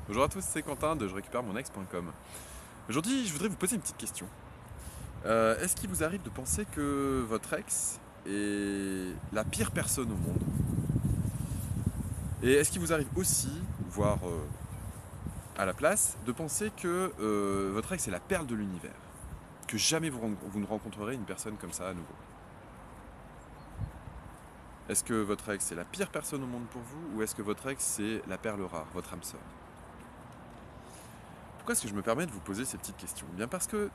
Bonjour à tous, c'est Quentin de je récupère mon ex.com. Aujourd'hui, je voudrais vous poser une petite question. Est-ce qu'il vous arrive de penser que votre ex est la pire personne au monde? Et est-ce qu'il vous arrive aussi, voire à la place, de penser que votre ex est la perle de l'univers? Que jamais vous ne rencontrerez une personne comme ça à nouveau? Est-ce que votre ex est la pire personne au monde pour vous, ou est-ce que votre ex c'est la perle rare, votre âme sœur? Pourquoi est-ce que je me permets de vous poser ces petites questions? Bien parce que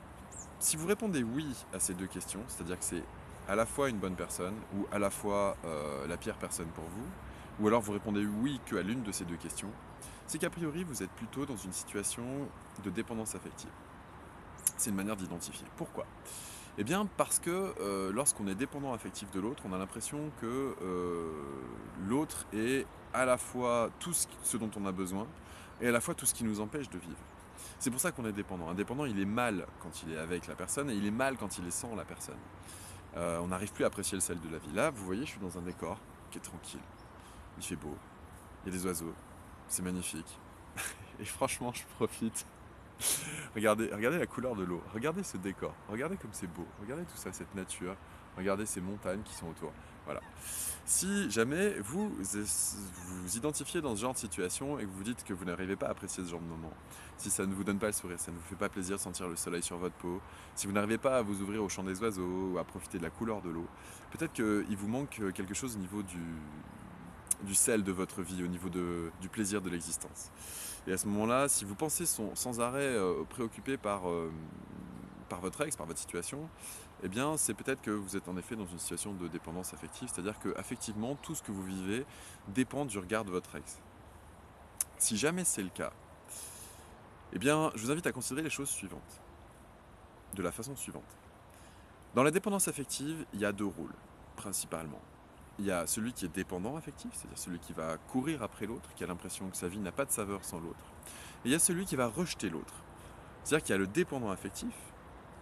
si vous répondez oui à ces deux questions, c'est-à-dire que c'est à la fois une bonne personne ou à la fois la pire personne pour vous, ou alors vous répondez oui qu'à l'une de ces deux questions, c'est qu'a priori vous êtes plutôt dans une situation de dépendance affective. C'est une manière d'identifier. Pourquoi? Eh bien parce que lorsqu'on est dépendant affectif de l'autre, on a l'impression que l'autre est à la fois tout ce dont on a besoin et à la fois tout ce qui nous empêche de vivre. C'est pour ça qu'on est dépendant. Un dépendant, il est mal quand il est avec la personne et il est mal quand il est sans la personne. On n'arrive plus à apprécier le sel de la vie. Là, vous voyez, je suis dans un décor qui est tranquille. Il fait beau, il y a des oiseaux, c'est magnifique. Et franchement, je profite. Regardez la couleur de l'eau, regardez ce décor, regardez comme c'est beau, regardez tout ça, cette nature, regardez ces montagnes qui sont autour. Voilà. Si jamais vous identifiez dans ce genre de situation et que vous dites que vous n'arrivez pas à apprécier ce genre de moment, si ça ne vous donne pas le sourire, ça ne vous fait pas plaisir de sentir le soleil sur votre peau, si vous n'arrivez pas à vous ouvrir au chant des oiseaux ou à profiter de la couleur de l'eau, peut-être qu'il vous manque quelque chose au niveau du sel de votre vie, au niveau du plaisir de l'existence. Et à ce moment-là, si vous pensez sans arrêt préoccupé par votre ex, par votre situation, eh bien, c'est peut-être que vous êtes en effet dans une situation de dépendance affective, c'est-à-dire que affectivement, tout ce que vous vivez dépend du regard de votre ex. Si jamais c'est le cas, eh bien, je vous invite à considérer les choses suivantes, de la façon suivante. Dans la dépendance affective, il y a deux rôles, principalement. Il y a celui qui est dépendant affectif, c'est-à-dire celui qui va courir après l'autre, qui a l'impression que sa vie n'a pas de saveur sans l'autre. Et il y a celui qui va rejeter l'autre. C'est-à-dire qu'il y a le dépendant affectif,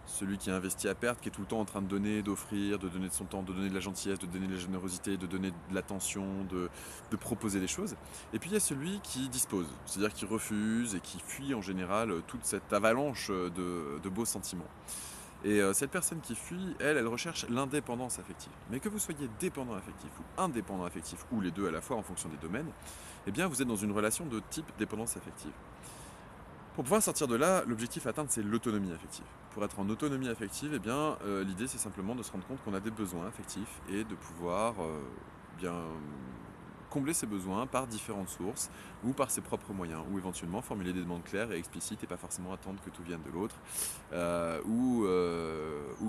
celui qui est investi à perte, qui est tout le temps en train de donner, d'offrir, de donner de son temps, de donner de la gentillesse, de donner de la générosité, de donner de l'attention, de proposer des choses. Et puis il y a celui qui dispose, c'est-à-dire qui refuse et qui fuit en général toute cette avalanche de beaux sentiments. Et cette personne qui fuit, elle recherche l'indépendance affective. Mais que vous soyez dépendant affectif ou indépendant affectif, ou les deux à la fois en fonction des domaines, eh bien vous êtes dans une relation de type dépendance affective. Pour pouvoir sortir de là, l'objectif à atteindre, c'est l'autonomie affective. Pour être en autonomie affective, eh bien, l'idée, c'est simplement de se rendre compte qu'on a des besoins affectifs et de pouvoir bien combler ces besoins par différentes sources ou par ses propres moyens, ou éventuellement formuler des demandes claires et explicites et pas forcément attendre que tout vienne de l'autre, ou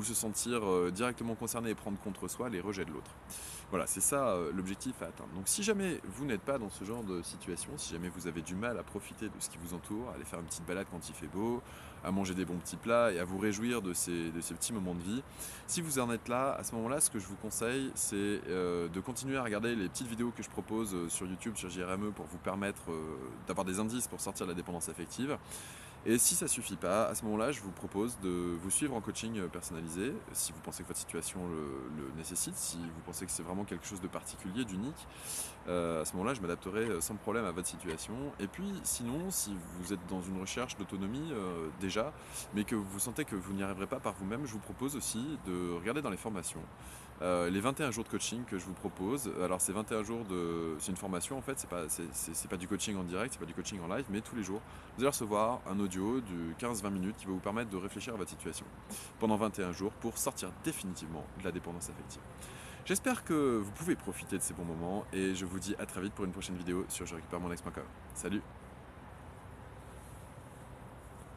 se sentir directement concerné et prendre contre soi les rejets de l'autre. Voilà, c'est ça l'objectif à atteindre. Donc si jamais vous n'êtes pas dans ce genre de situation, si jamais vous avez du mal à profiter de ce qui vous entoure, à aller faire une petite balade quand il fait beau, à manger des bons petits plats et à vous réjouir de ces petits moments de vie, si vous en êtes là, à ce moment-là, ce que je vous conseille, c'est de continuer à regarder les petites vidéos que je propose sur YouTube, sur JRME, pour vous permettre d'avoir des indices pour sortir de la dépendance affective. Et si ça ne suffit pas, à ce moment-là, je vous propose de vous suivre en coaching personnalisé, si vous pensez que votre situation le nécessite, si vous pensez que c'est vraiment quelque chose de particulier, d'unique. À ce moment-là, je m'adapterai sans problème à votre situation. Et puis, sinon, si vous êtes dans une recherche d'autonomie déjà, mais que vous sentez que vous n'y arriverez pas par vous-même, je vous propose aussi de regarder dans les formations. Les 21 jours de coaching que je vous propose, alors c'est 21 jours c'est une formation en fait, c'est pas du coaching en direct, c'est pas du coaching en live, mais tous les jours, vous allez recevoir un audio de 15-20 minutes qui va vous permettre de réfléchir à votre situation pendant 21 jours pour sortir définitivement de la dépendance affective. J'espère que vous pouvez profiter de ces bons moments et je vous dis à très vite pour une prochaine vidéo sur je récupère mon ex.com. Salut!